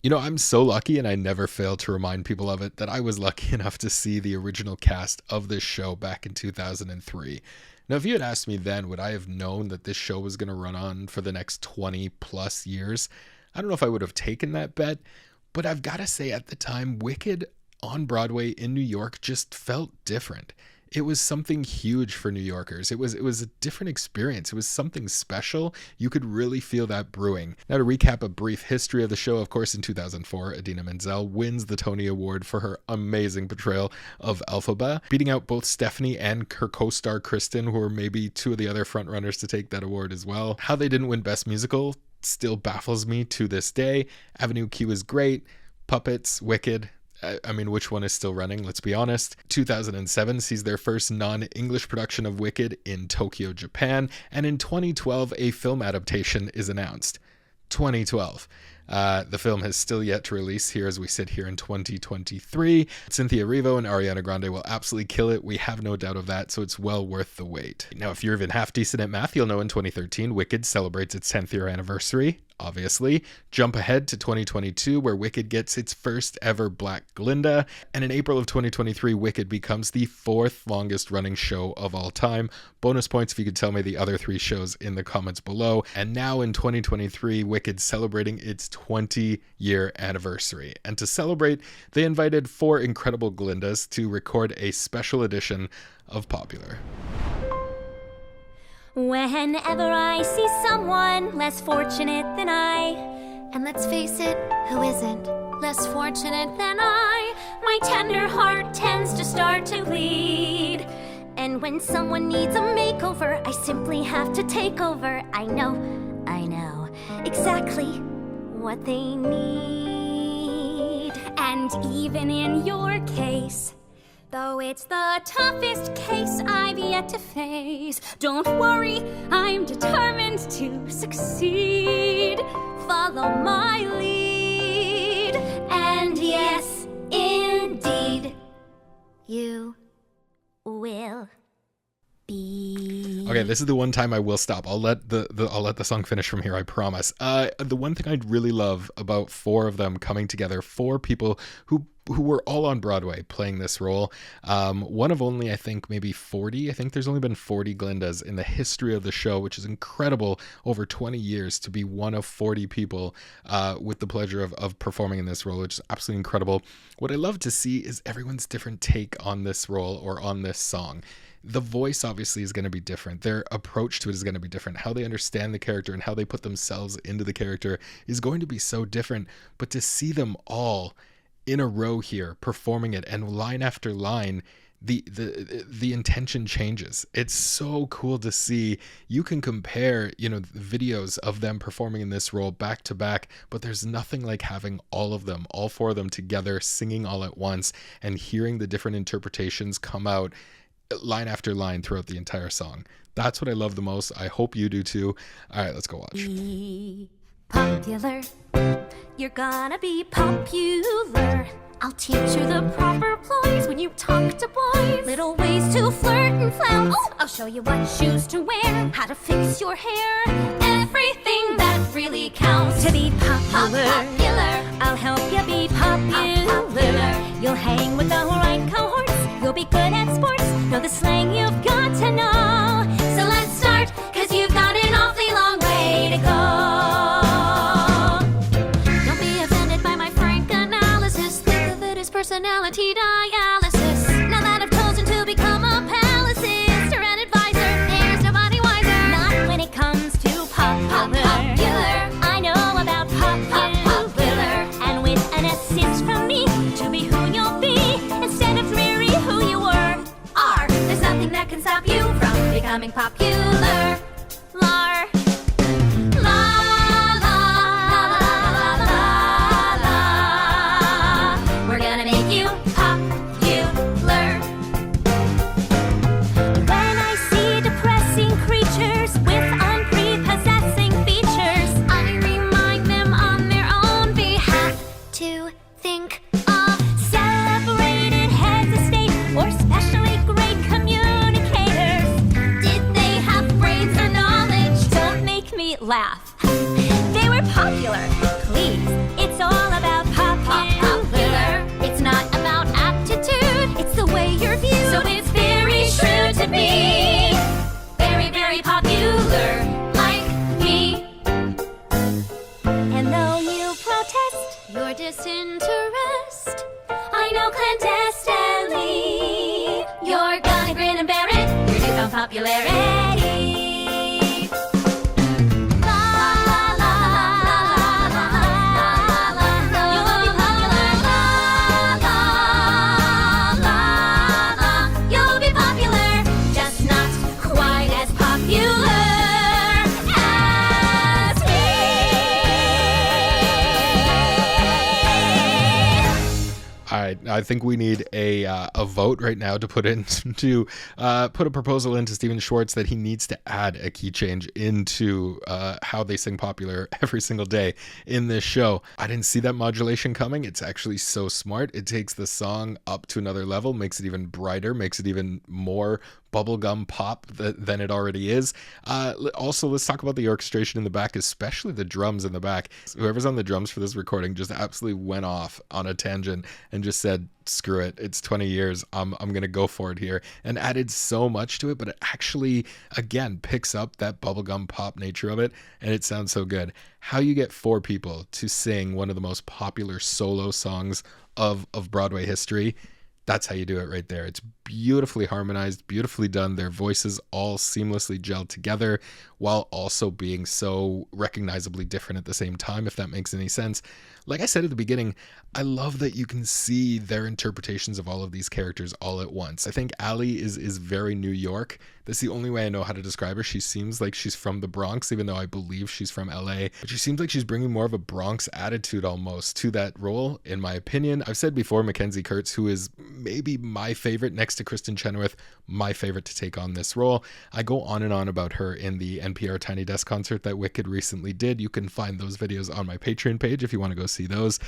You know, I'm so lucky, and I never fail to remind people of it, that I was lucky enough to see the original cast of this show back in 2003. Now, if you had asked me then, would I have known that this show was going to run on for the next 20 plus years? I don't know if I would have taken that bet, but I've got to say at the time, Wicked on Broadway in New York just felt different. It was something huge for New Yorkers. It was a different experience. It was something special. You could really feel that brewing. Now, to recap a brief history of the show, of course, in 2004, Idina Menzel wins the Tony Award for her amazing portrayal of Elphaba, beating out both Stephanie and her co-star Kristen, who were maybe two of the other frontrunners to take that award as well. How they didn't win Best Musical still baffles me to this day. Avenue Q is great. Puppets, Wicked. I mean, which one is still running? Let's be honest. 2007 sees their first non-English production of Wicked in Tokyo, Japan. And in 2012, a film adaptation is announced. 2012. The film has still yet to release here as we sit here in 2023. Cynthia Erivo and Ariana Grande will absolutely kill it. We have no doubt of that, so it's well worth the wait. Now, if you're even half decent at math, you'll know in 2013, Wicked celebrates its 10th year anniversary. Obviously. Jump ahead to 2022, where Wicked gets its first ever Black Glinda. And in April of 2023, Wicked becomes the 4th longest running show of all time. Bonus points if you could tell me the other 3 shows in the comments below. And now in 2023, Wicked celebrating its 20-year anniversary. And to celebrate, they invited 4 incredible Glindas to record a special edition of Popular. Whenever I see someone less fortunate than I, and let's face it, who isn't less fortunate than I, my tender heart tends to start to bleed. And when someone needs a makeover, I simply have to take over. I know exactly what they need. And even in your case, though it's the toughest case I've yet to face, don't worry, I'm determined to succeed. Follow my lead, and yes, indeed, you will be. Okay, this is the one time I will stop. I'll let the song finish from here, I promise. The one thing I'd really love about 4 of them coming together, 4 people who were all on Broadway playing this role. One of only, I think, maybe 40. I think there's only been 40 Glindas in the history of the show, which is incredible over 20 years to be one of 40 people with the pleasure of performing in this role, which is absolutely incredible. What I love to see is everyone's different take on this role or on this song. The voice obviously is going to be different. Their approach to it is going to be different. How they understand the character and how they put themselves into the character is going to be so different. But to see them all in a row here performing it, and line after line, the intention changes. It's so cool to see. You can compare, videos of them performing in this role back to back, but there's nothing like having all of them, all 4 of them together, singing all at once and hearing the different interpretations come out line after line throughout the entire song. That's what I love the most. I hope you do too. All right, let's go watch. Be popular. You're gonna be popular. I'll teach you the proper ploys when you talk to boys. Little ways to flirt and flounce. I'll show you what shoes to wear, how to fix your hair, everything that really counts. To be popular, I'll help you be popular. You'll hang with the right cohorts. You'll be good at sports. Know the slang you've got to know. So let's start, 'cause you've got an awfully long way to go. Don't be offended by my frank analysis. Think of it as personality dialysis. Now that I've chosen to become a palaceist or an advisor, there's nobody wiser. Not when it comes to popular. I know about popular. And with an assist from me to be who you'll be instead of dreary who you were. There's nothing that can stop you from becoming popular. Lar. La la la la la la. We're gonna make you popular. When I see depressing creatures with unprepossessing features, I remind them on their own behalf to think of celebrated heads of state or specially great communicators. Did they have brains or knowledge? Don't make me laugh. They were popular. Please, it's all about disinterest. I know clandestinely. You're gonna grin and bear it. Your newfound popularity. I think we need a vote right now to put a proposal into Steven Schwartz that he needs to add a key change into how they sing Popular every single day in this show. I didn't see that modulation coming. It's actually so smart. It takes the song up to another level, makes it even brighter, makes it even more bubblegum pop than it already is. Also, let's talk about the orchestration in the back, especially the drums in the back. Whoever's on the drums for this recording just absolutely went off on a tangent and just said, screw it, it's 20 years, I'm gonna go for it here, and added so much to it, but it actually again picks up that bubblegum pop nature of it, and it sounds so good. How you get 4 people to sing one of the most popular solo songs of Broadway history, that's how you do it right there. It's beautifully harmonized, beautifully done. Their voices all seamlessly gelled together while also being so recognizably different at the same time, if that makes any sense. Like I said at the beginning, I love that you can see their interpretations of all of these characters all at once. I think Alli is very New York. That's the only way I know how to describe her. She seems like she's from the Bronx, even though I believe she's from LA. But she seems like she's bringing more of a Bronx attitude almost to that role, in my opinion. I've said before, McKenzie Kurtz, who is maybe my favorite next to Kristen Chenoweth, my favorite to take on this role. I go on and on about her in the NPR Tiny Desk concert that Wicked recently did. You can find those videos on my Patreon page if you want to go see those.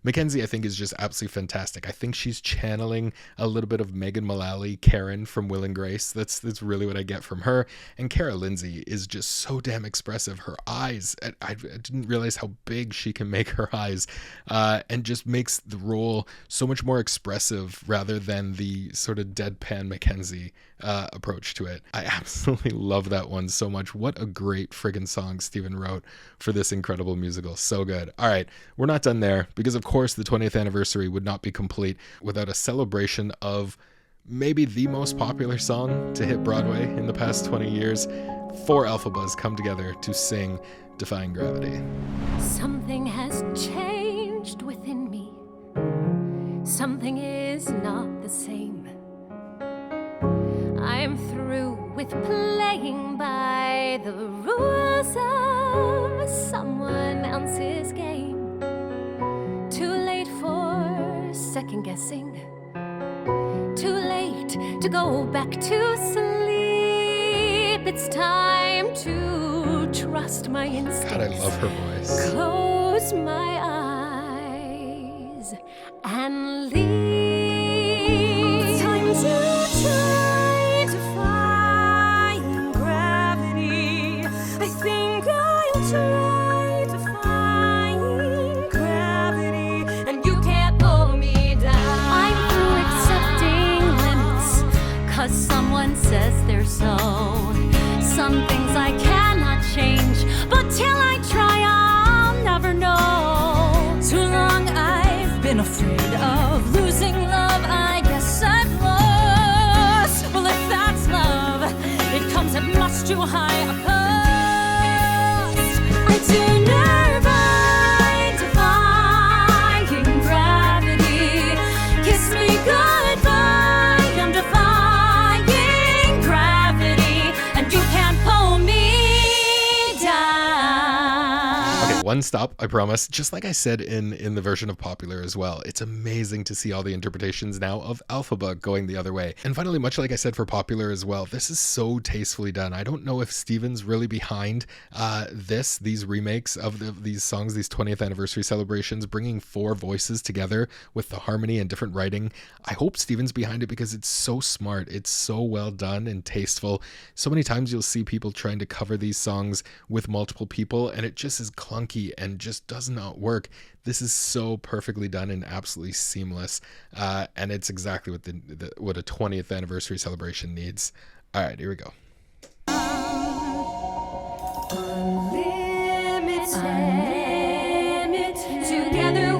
McKenzie, I think, is just absolutely fantastic. I think she's channeling a little bit of Megan Mullally, Karen from Will and Grace. That's really what I get from her. And Cara Lindsay is just so damn expressive. Her eyes, I didn't realize how big she can make her eyes, and just makes the role so much more expressive rather than the sort of deadpan McKenzie approach to it. I absolutely love that one so much. What a great friggin' song Steven wrote for this incredible musical. So good. All right, we're not done there, because of course the 20th anniversary would not be complete without a celebration of maybe the most popular song to hit Broadway in the past 20 years. 4 Elphabas come together to sing Defying Gravity. Something has changed within me. Something is not the same. I'm through with playing by the rules of someone else's game. Too late for second guessing. Too late to go back to sleep. It's time to trust my instincts. God, I love her voice. Close my eyes and leave. It's time to try defying gravity. I think I'll try defying gravity, and you can't pull me down. I'm through accepting limits, 'cause someone says they're so. Some things I cannot change, but till I try, I'll never know. Too long I've been afraid of losing love. I guess I've lost. Well, if that's love, it comes at much too high a cost. I'm too nervous defying gravity. Kiss me goodbye. I'm defying gravity, and you can't pull me down. Okay, one stop, I promise. Just like I said in the version of Popular as well, it's amazing to see all the interpretations now of Alphaba going the other way. And finally, much like I said for Popular as well, this is so tastefully done. I don't know if Steven's really behind these remakes of these songs, these 20th anniversary celebrations, bringing 4 voices together with the harmony and different writing. I hope Steven's behind it, because it's so smart. It's so well done and tasteful. So many times you'll see people trying to cover these songs with multiple people, and it just is clunky and just does not work. This is so perfectly done and absolutely seamless, and it's exactly what a 20th anniversary celebration needs. All right, here we go. Unlimited. Together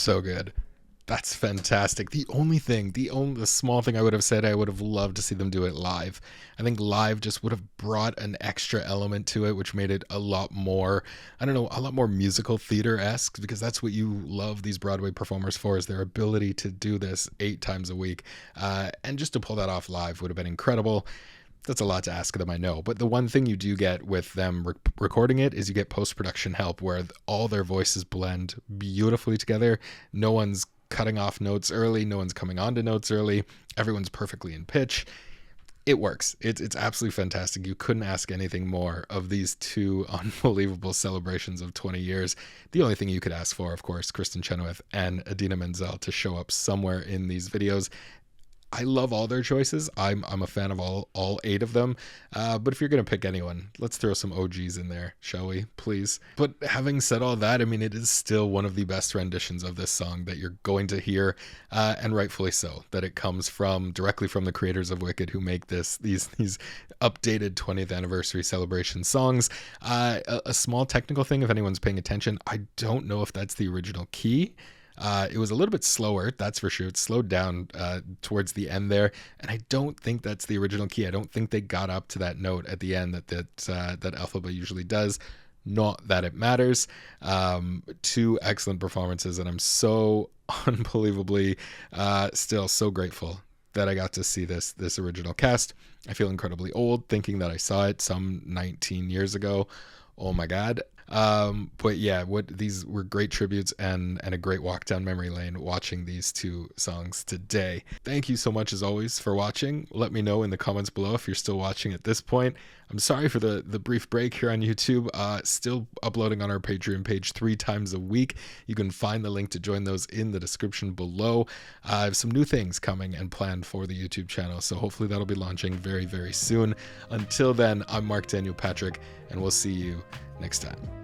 So good. That's fantastic. The small thing I would have said, I would have loved to see them do it live. I think live just would have brought an extra element to it, which made it a lot more, I don't know, a lot more musical theater-esque, because that's what you love these Broadway performers for, is their ability to do this 8 times a week. And just to pull that off live would have been incredible. That's a lot to ask of them, I know. But the one thing you do get with them recording it is you get post-production help where all their voices blend beautifully together. No one's cutting off notes early. No one's coming onto notes early. Everyone's perfectly in pitch. It works. It's absolutely fantastic. You couldn't ask anything more of these 2 unbelievable celebrations of 20 years. The only thing you could ask for, of course, Kristen Chenoweth and Idina Menzel to show up somewhere in these videos. I love all their choices. I'm a fan of all 8 of them. But if you're going to pick anyone, let's throw some OGs in there, shall we, please? But having said all that, I mean, it is still one of the best renditions of this song that you're going to hear, and rightfully so, that it comes directly from the creators of Wicked, who make these updated 20th anniversary celebration songs. A small technical thing, if anyone's paying attention, I don't know if that's the original key. It was a little bit slower, that's for sure. It slowed down towards the end there, and I don't think that's the original key. I don't think they got up to that note at the end that Elphaba usually does. Not that it matters. 2 excellent performances, and I'm so unbelievably still so grateful that I got to see this original cast. I feel incredibly old thinking that I saw it some 19 years ago. Oh my God. But yeah, these were great tributes and a great walk down memory lane watching these 2 songs today. Thank you so much as always for watching. Let me know in the comments below if you're still watching at this point. I'm sorry for the brief break here on YouTube. Still uploading on our Patreon page 3 times a week. You can find the link to join those in the description below. I have some new things coming and planned for the YouTube channel, so hopefully that'll be launching very, very soon. Until then, I'm Marc Daniel Patrick, and we'll see you next time.